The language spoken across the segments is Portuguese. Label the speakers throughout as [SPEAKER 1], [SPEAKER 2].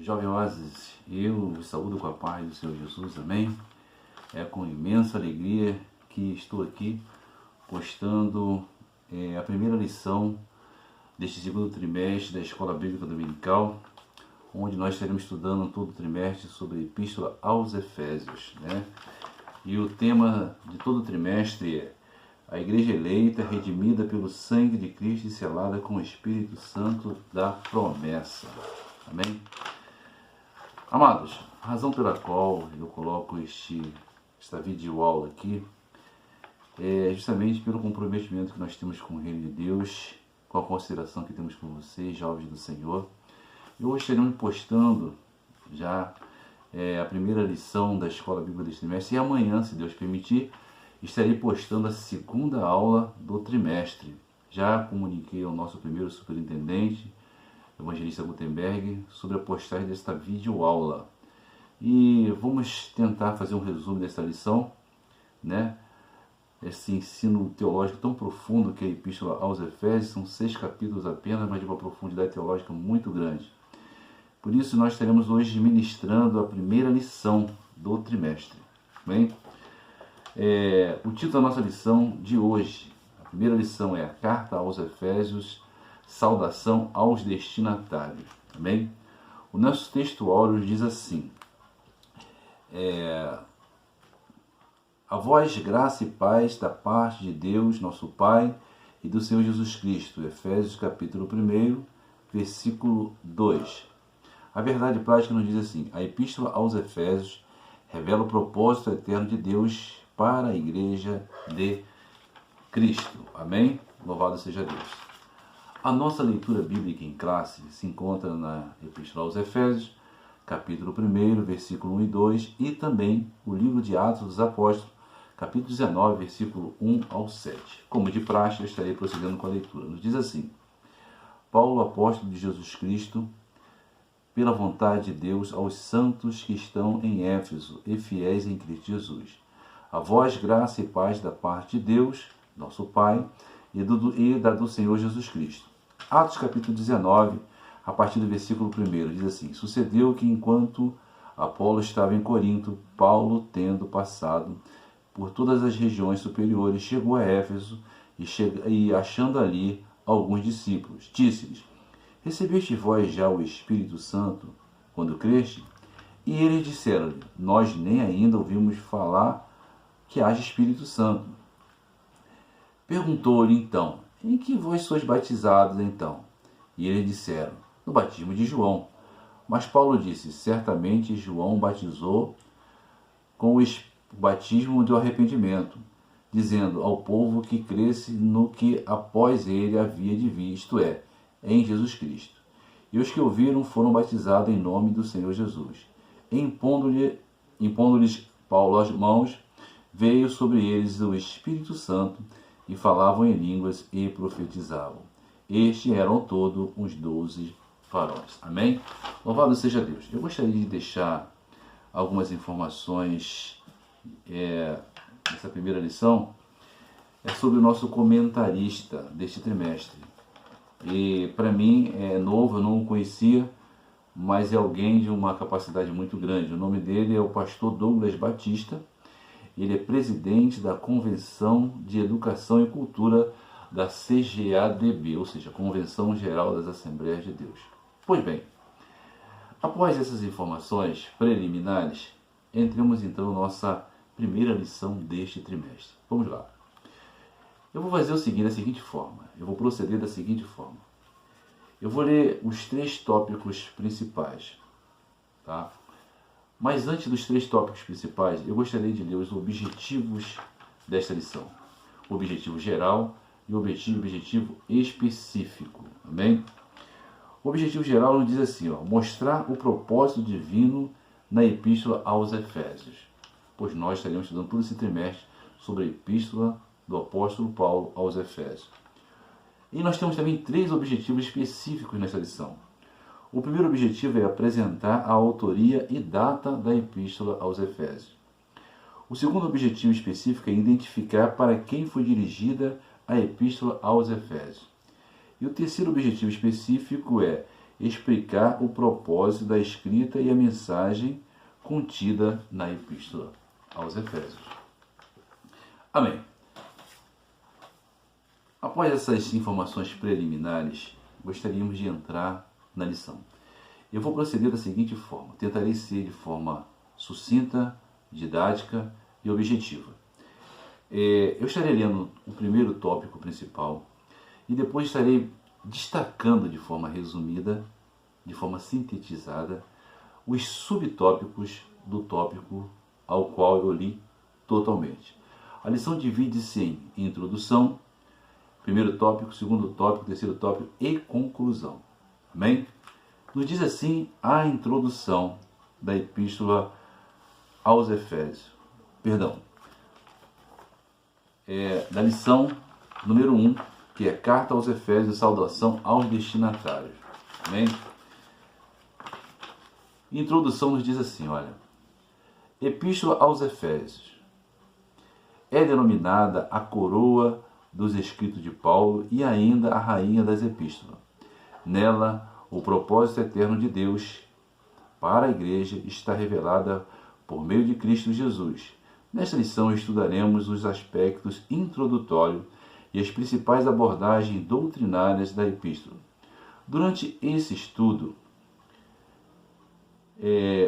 [SPEAKER 1] Jovem Oasis, eu vos saúdo com a paz do Senhor Jesus, amém? É com imensa alegria que estou aqui postando a primeira lição deste segundo trimestre da Escola Bíblica Dominical, onde nós estaremos estudando todo o trimestre sobre a Epístola aos Efésios, né? E o tema de todo o trimestre é a Igreja eleita, redimida pelo sangue de Cristo e selada com o Espírito Santo da promessa, amém? Amados, a razão pela qual eu coloco esta videoaula aqui é justamente pelo comprometimento que nós temos com o Reino de Deus, com a consideração que temos por vocês, jovens do Senhor. E hoje estaremos postando já a primeira lição da Escola Bíblica deste trimestre, e amanhã, se Deus permitir, estarei postando a segunda aula do trimestre. Já comuniquei ao nosso primeiro superintendente, evangelista Gutenberg, sobre a postagem desta videoaula. E vamos tentar fazer um resumo desta lição, né? Esse ensino teológico tão profundo que é a Epístola aos Efésios, são 6 capítulos apenas, mas de uma profundidade teológica muito grande. Por isso nós estaremos hoje ministrando a primeira lição do trimestre. Bem? O título da nossa lição de hoje, a primeira lição é a Carta aos Efésios, saudação aos destinatários. Amém? O nosso texto áureo diz assim: a vós graça e paz da parte de Deus, nosso Pai, e do Senhor Jesus Cristo. Efésios capítulo 1, versículo 2. A verdade prática nos diz assim: a Epístola aos Efésios revela o propósito eterno de Deus para a Igreja de Cristo. Amém? Louvado seja Deus. A nossa leitura bíblica em classe se encontra na Epístola aos Efésios, capítulo 1, versículo 1 e 2, e também o livro de Atos dos Apóstolos, capítulo 19, versículo 1 ao 7. Como de praxe, eu estarei prosseguindo com a leitura. Nos diz assim: Paulo, apóstolo de Jesus Cristo, pela vontade de Deus, aos santos que estão em Éfeso e fiéis em Cristo Jesus. A vós graça e paz da parte de Deus, nosso Pai, e da do Senhor Jesus Cristo. Atos capítulo 19, a partir do versículo 1, diz assim: sucedeu que enquanto Apolo estava em Corinto, Paulo, tendo passado por todas as regiões superiores, chegou a Éfeso e achando ali alguns discípulos, disse-lhes: recebeste vós já o Espírito Santo quando creste? E eles disseram-lhe: nós nem ainda ouvimos falar que haja Espírito Santo. Perguntou-lhe então: em que vós sois batizados então? E eles disseram: no batismo de João. Mas Paulo disse: certamente João batizou com o batismo do arrependimento, dizendo ao povo que cresce no que após ele havia de vir, isto é, em Jesus Cristo. E os que ouviram foram batizados em nome do Senhor Jesus. E impondo-lhes Paulo as mãos, veio sobre eles o Espírito Santo, e falavam em línguas e profetizavam. Estes eram todos uns 12 varões. Amém? Louvado seja Deus. Eu gostaria de deixar algumas informações nessa primeira lição. É sobre o nosso comentarista deste trimestre. E para mim é novo, eu não o conhecia, mas é alguém de uma capacidade muito grande. O nome dele é o pastor Douglas Batista. Ele é presidente da Convenção de Educação e Cultura da CGADB, ou seja, Convenção Geral das Assembleias de Deus. Pois bem, após essas informações preliminares, entremos então na nossa primeira lição deste trimestre. Vamos lá. Eu vou fazer o seguinte, da seguinte forma. Eu vou proceder da seguinte forma. Eu vou ler os 3 tópicos principais, tá? Mas antes dos 3 tópicos principais, eu gostaria de ler os objetivos desta lição. O objetivo geral e o objetivo específico. Amém? O objetivo geral nos diz assim: mostrar o propósito divino na Epístola aos Efésios. Pois nós estaremos estudando todo esse trimestre sobre a Epístola do apóstolo Paulo aos Efésios. E nós temos também 3 objetivos específicos nessa lição. O primeiro objetivo é apresentar a autoria e data da Epístola aos Efésios. O segundo objetivo específico é identificar para quem foi dirigida a Epístola aos Efésios. E o terceiro objetivo específico é explicar o propósito da escrita e a mensagem contida na Epístola aos Efésios. Amém. Após essas informações preliminares, gostaríamos de entrar na lição. Eu vou proceder da seguinte forma: tentarei ser de forma sucinta, didática e objetiva. Eu estarei lendo o primeiro tópico principal e depois estarei destacando de forma resumida, de forma sintetizada, os subtópicos do tópico ao qual eu li totalmente. A lição divide-se em introdução, primeiro tópico, segundo tópico, terceiro tópico e conclusão. Amém? Nos diz assim a introdução da Epístola aos Efésios. Da lição número 1, que é Carta aos Efésios, saudação aos destinatários. Amém? Introdução nos diz assim, olha: Epístola aos Efésios é denominada a coroa dos escritos de Paulo e ainda a rainha das epístolas. Nela, o propósito eterno de Deus para a igreja está revelada por meio de Cristo Jesus. Nesta lição estudaremos os aspectos introdutórios e as principais abordagens doutrinárias da epístola. Durante esse estudo,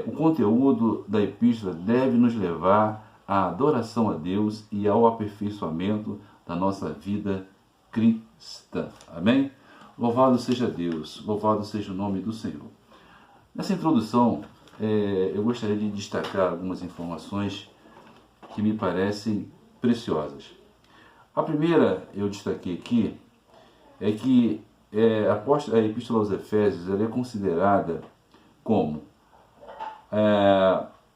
[SPEAKER 1] o conteúdo da epístola deve nos levar à adoração a Deus e ao aperfeiçoamento da nossa vida cristã. Amém? Louvado seja Deus, louvado seja o nome do Senhor. Nessa introdução, eu gostaria de destacar algumas informações que me parecem preciosas. A primeira eu destaquei aqui é que a Epístola aos Efésios ela é considerada como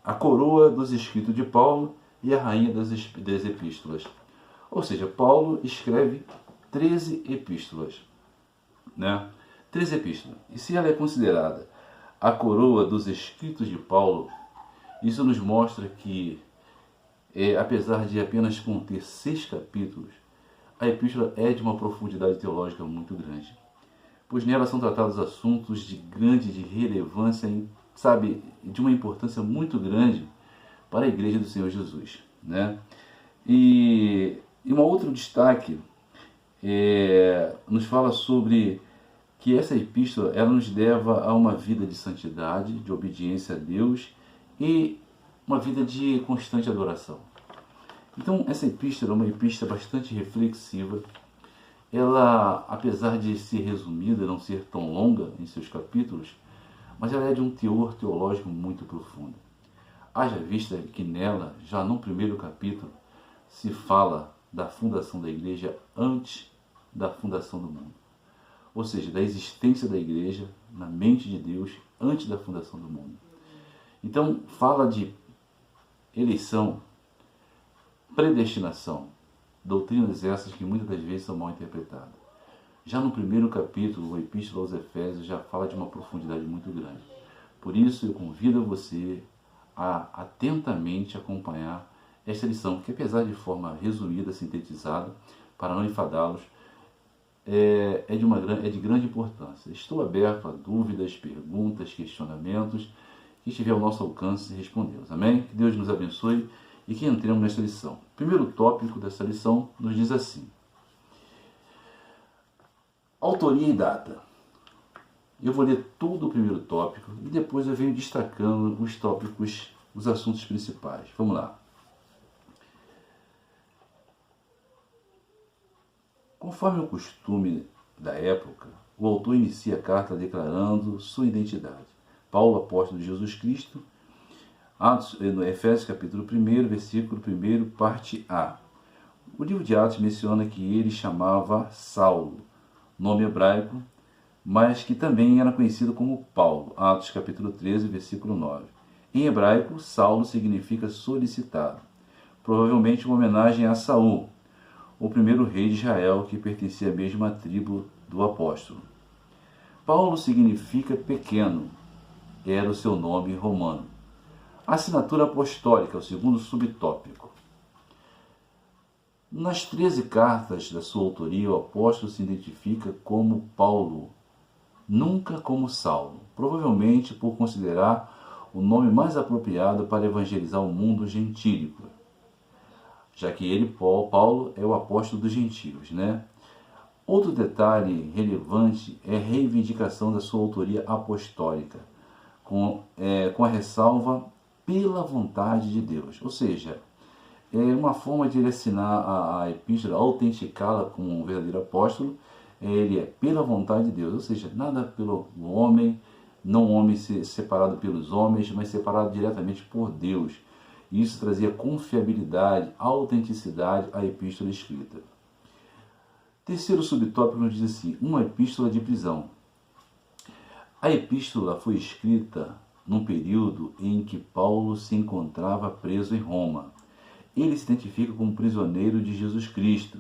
[SPEAKER 1] a coroa dos escritos de Paulo e a rainha das epístolas. Ou seja, Paulo escreve 13 epístolas. 13 epístolas. E se ela é considerada a coroa dos escritos de Paulo, isso nos mostra que, apesar de apenas conter 6 capítulos, a epístola é de uma profundidade teológica muito grande, pois nela são tratados assuntos de relevância, de uma importância muito grande para a igreja do Senhor Jesus. E um outro destaque nos fala sobre que essa epístola ela nos leva a uma vida de santidade, de obediência a Deus e uma vida de constante adoração. Então, essa epístola é uma epístola bastante reflexiva. Ela, apesar de ser resumida, não ser tão longa em seus capítulos, mas ela é de um teor teológico muito profundo. Haja vista que nela, já no primeiro capítulo, se fala da fundação da igreja antes da fundação do mundo. Ou seja, da existência da igreja na mente de Deus antes da fundação do mundo. Então, fala de eleição, predestinação, doutrinas essas que muitas das vezes são mal interpretadas. Já no primeiro capítulo, a Epístola aos Efésios já fala de uma profundidade muito grande. Por isso, eu convido você a atentamente acompanhar esta lição, que apesar de forma resumida, sintetizada, para não enfadá-los, é de grande importância. Estou aberto a dúvidas, perguntas, questionamentos, que estiver ao nosso alcance respondê-los. Amém? Que Deus nos abençoe e que entremos nesta lição. O primeiro tópico dessa lição nos diz assim: autoria e data. Eu vou ler todo o primeiro tópico e depois eu venho destacando os tópicos, os assuntos principais. Vamos lá. Conforme o costume da época, o autor inicia a carta declarando sua identidade. Paulo, apóstolo de Jesus Cristo, no Efésios capítulo 1, versículo 1, parte A. O livro de Atos menciona que ele chamava Saulo, nome hebraico, mas que também era conhecido como Paulo. Atos capítulo 13, versículo 9. Em hebraico, Saulo significa solicitado, provavelmente uma homenagem a Saul, o primeiro rei de Israel, que pertencia à mesma tribo do apóstolo. Paulo significa pequeno, era o seu nome romano. A assinatura apostólica, o segundo subtópico. Nas 13 cartas da sua autoria, o apóstolo se identifica como Paulo, nunca como Saulo, provavelmente por considerar o nome mais apropriado para evangelizar o mundo gentílico, já que ele, Paulo, é o apóstolo dos gentios, né? Outro detalhe relevante é a reivindicação da sua autoria apostólica, com a ressalva pela vontade de Deus. Ou seja, é uma forma de ele assinar a epístola, autenticá-la como um verdadeiro apóstolo, ele é pela vontade de Deus, ou seja, nada pelo homem, não o homem separado pelos homens, mas separado diretamente por Deus. Isso trazia confiabilidade, autenticidade à epístola escrita. Terceiro subtópico nos diz assim, uma epístola de prisão. A epístola foi escrita num período em que Paulo se encontrava preso em Roma. Ele se identifica como prisioneiro de Jesus Cristo,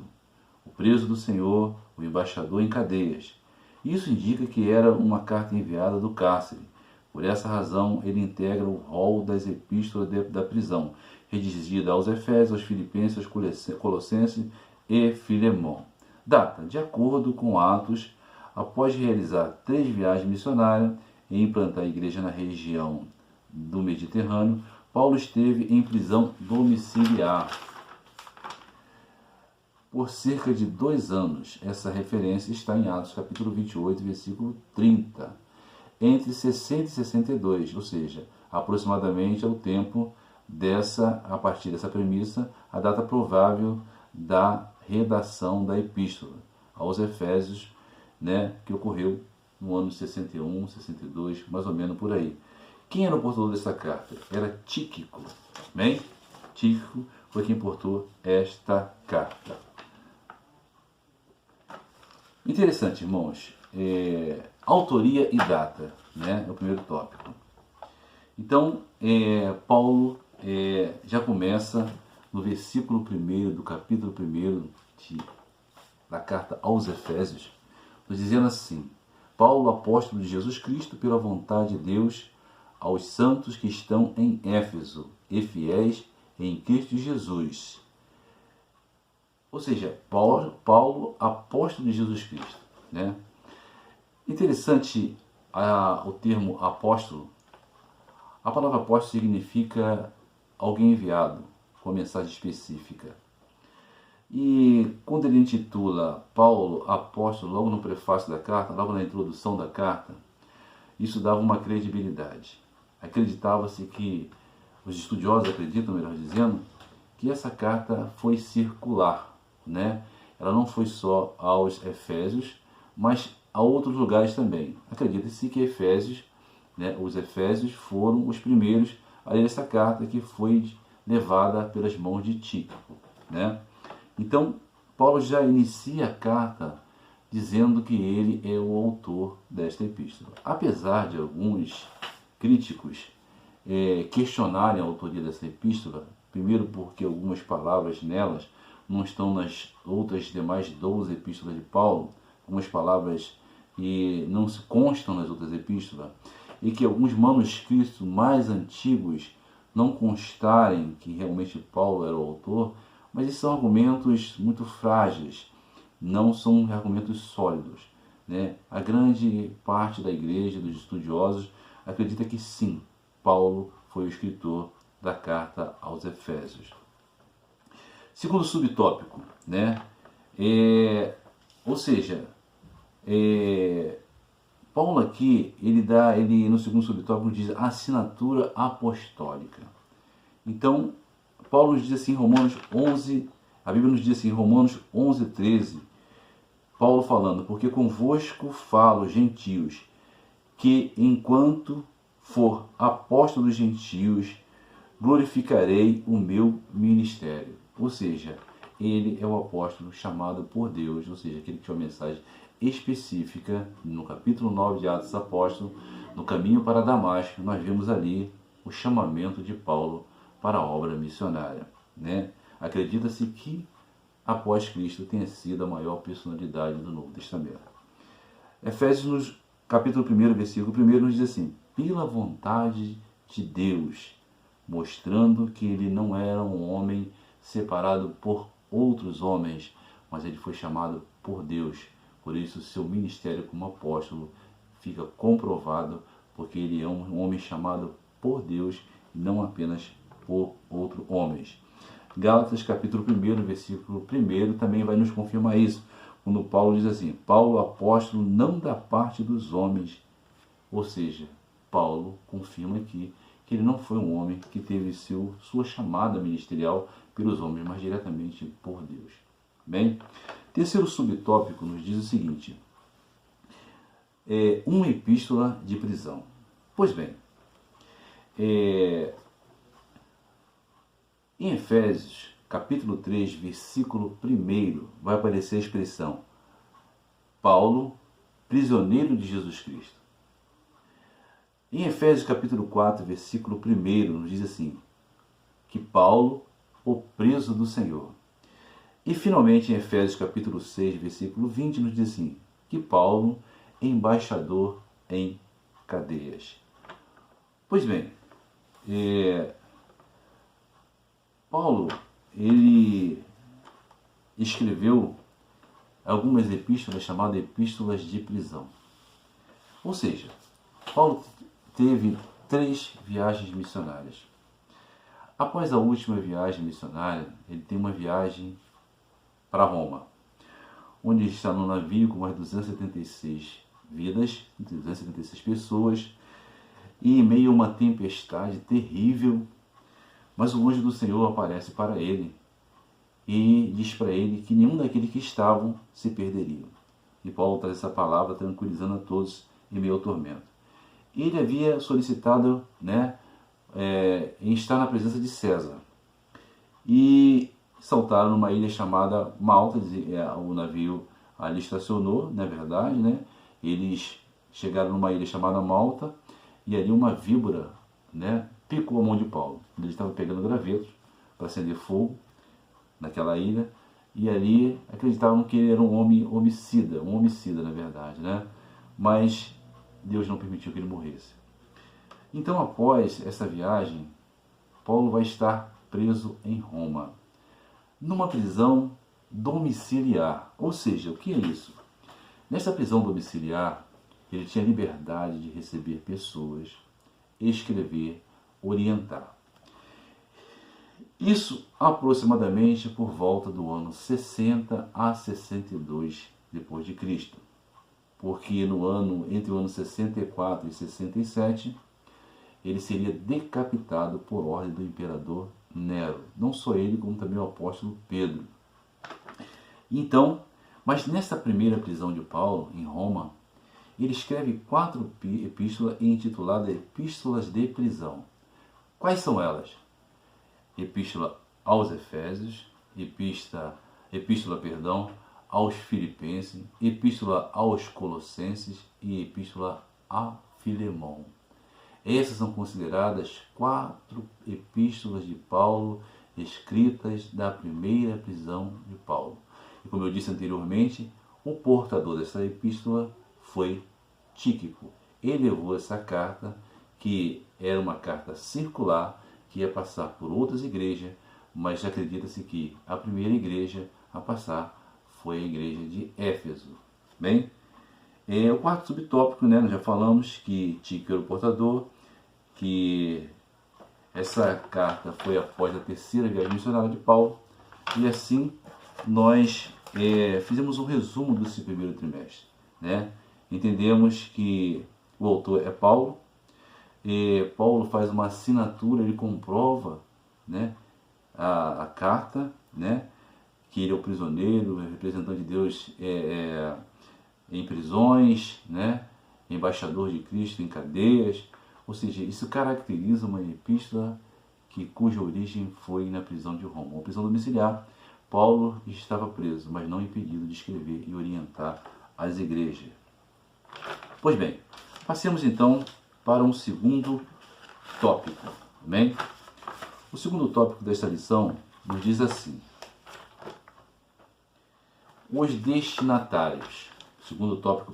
[SPEAKER 1] o preso do Senhor, o embaixador em cadeias. Isso indica que era uma carta enviada do cárcere. Por essa razão, ele integra o rol das epístolas da prisão, redigida aos Efésios, aos Filipenses, aos Colossenses e Filemão. Data, de acordo com Atos, após realizar 3 viagens missionárias e implantar a igreja na região do Mediterrâneo, Paulo esteve em prisão domiciliar por cerca de 2 anos. Essa referência está em Atos capítulo 28, versículo 30. Entre 60 e 62, ou seja, aproximadamente é o tempo a partir dessa premissa, a data provável da redação da epístola aos Efésios, né, que ocorreu no ano de 61, 62, mais ou menos por aí. Quem era o portador dessa carta? Era Tíquico. Bem? Tíquico foi quem portou esta carta. Interessante, irmãos. Autoria e data, né, é o primeiro tópico. Então, Paulo já começa no versículo 1 do capítulo 1 da carta aos Efésios, nos dizendo assim: Paulo, apóstolo de Jesus Cristo, pela vontade de Deus, aos santos que estão em Éfeso e fiéis em Cristo Jesus. Ou seja, Paulo, apóstolo de Jesus Cristo, né? Interessante o termo apóstolo. A palavra apóstolo significa alguém enviado, com mensagem específica. E quando ele intitula Paulo apóstolo, logo no prefácio da carta, logo na introdução da carta, isso dava uma credibilidade. Acreditava-se que, os estudiosos acreditam, melhor dizendo, que essa carta foi circular, né? Ela não foi só aos Efésios, mas a outros lugares também. Acredita-se que Efésios, né, os Efésios foram os primeiros a ler essa carta, que foi levada pelas mãos de Tíquico, né? Então, Paulo já inicia a carta dizendo que ele é o autor desta epístola. Apesar de alguns críticos questionarem a autoria dessa epístola, primeiro porque algumas palavras nelas não estão nas outras demais 12 epístolas de Paulo, algumas palavras que não se constam nas outras epístolas, e que alguns manuscritos mais antigos não constarem que realmente Paulo era o autor, mas esses são argumentos muito frágeis, não são argumentos sólidos, né? A grande parte da igreja, dos estudiosos, acredita que sim, Paulo foi o escritor da carta aos Efésios. Segundo subtópico, né? Ou seja, Paulo aqui, ele no segundo subtópico diz assinatura apostólica. Então, Paulo nos diz assim em Romanos 11, a Bíblia nos diz assim em Romanos 11, 13, Paulo falando, porque convosco falo, gentios, que enquanto for apóstolo dos gentios, glorificarei o meu ministério. Ou seja, ele é o apóstolo chamado por Deus, ou seja, aquele que tinha uma mensagem específica. No capítulo 9 de Atos dos Apóstolos, no caminho para Damasco, nós vemos ali o chamamento de Paulo para a obra missionária, né? Acredita-se que após Cristo tenha sido a maior personalidade do Novo Testamento. Efésios, capítulo 1, versículo 1, nos diz assim: pela vontade de Deus, mostrando que ele não era um homem separado por outros homens, mas ele foi chamado por Deus. Por isso, seu ministério como apóstolo fica comprovado, porque ele é um homem chamado por Deus e não apenas por outros homens. Gálatas capítulo 1, versículo 1 também vai nos confirmar isso, quando Paulo diz assim: Paulo, apóstolo, não da parte dos homens. Ou seja, Paulo confirma aqui que ele não foi um homem que teve sua chamada ministerial pelos homens, mas diretamente por Deus. Bem, terceiro subtópico nos diz o seguinte: uma epístola de prisão. Pois bem, em Efésios, capítulo 3, versículo 1, vai aparecer a expressão Paulo, prisioneiro de Jesus Cristo. Em Efésios, capítulo 4, versículo 1, nos diz assim, que Paulo, o preso do Senhor. E finalmente, em Efésios, capítulo 6, versículo 20, nos diz assim, que Paulo, embaixador em cadeias. Pois bem, Paulo, ele escreveu algumas epístolas chamadas epístolas de prisão. Ou seja, Paulo teve 3 viagens missionárias. Após a última viagem missionária, ele tem uma viagem para Roma, onde ele está num navio com mais 276 vidas, 276 pessoas, e em meio a uma tempestade terrível, mas o anjo do Senhor aparece para ele e diz para ele que nenhum daqueles que estavam se perderiam. E Paulo traz essa palavra tranquilizando a todos em meio ao tormento. Ele havia solicitado em estar na presença de César. E saltaram numa ilha chamada Malta, o navio ali estacionou, na verdade, né? Eles chegaram numa ilha chamada Malta e ali uma víbora, né, picou a mão de Paulo. Ele estava pegando gravetos para acender fogo naquela ilha e ali acreditavam que ele era um homicida na verdade, né? Mas Deus não permitiu que ele morresse. Então, após essa viagem, Paulo vai estar preso em Roma, numa prisão domiciliar. Ou seja, o que é isso? Nessa prisão domiciliar, ele tinha liberdade de receber pessoas, escrever, orientar. Isso aproximadamente por volta do ano 60 a 62 depois de Cristo. Porque entre o ano 64 e 67, ele seria decapitado por ordem do imperador Nero. Não só ele, como também o apóstolo Pedro. Então, mas nessa primeira prisão de Paulo, em Roma, ele escreve 4 epístolas intituladas Epístolas de Prisão. Quais são elas? Epístola aos Efésios, epístola aos Filipenses, epístola aos Colossenses e epístola a Filemão. Essas são consideradas 4 epístolas de Paulo escritas da primeira prisão de Paulo. E como eu disse anteriormente, o portador dessa epístola foi Tíquico. Ele levou essa carta, que era uma carta circular, que ia passar por outras igrejas, mas acredita-se que a primeira igreja a passar foi a igreja de Éfeso. Bem, o quarto subtópico, né, nós já falamos que Tíquico era o portador, que essa carta foi após a terceira viagem missionária de Paulo, e assim nós fizemos um resumo desse primeiro trimestre, né? Entendemos que o autor é Paulo, Paulo faz uma assinatura, ele comprova, né, a carta, né, que ele é o prisioneiro, representante de Deus em prisões, né, embaixador de Cristo em cadeias. Ou seja, isso caracteriza uma epístola cuja origem foi na prisão de Roma. Uma prisão domiciliar, Paulo estava preso, mas não impedido de escrever e orientar as igrejas. Pois bem, passemos então para um segundo tópico. Amém? O segundo tópico desta lição nos diz assim: os destinatários. O segundo tópico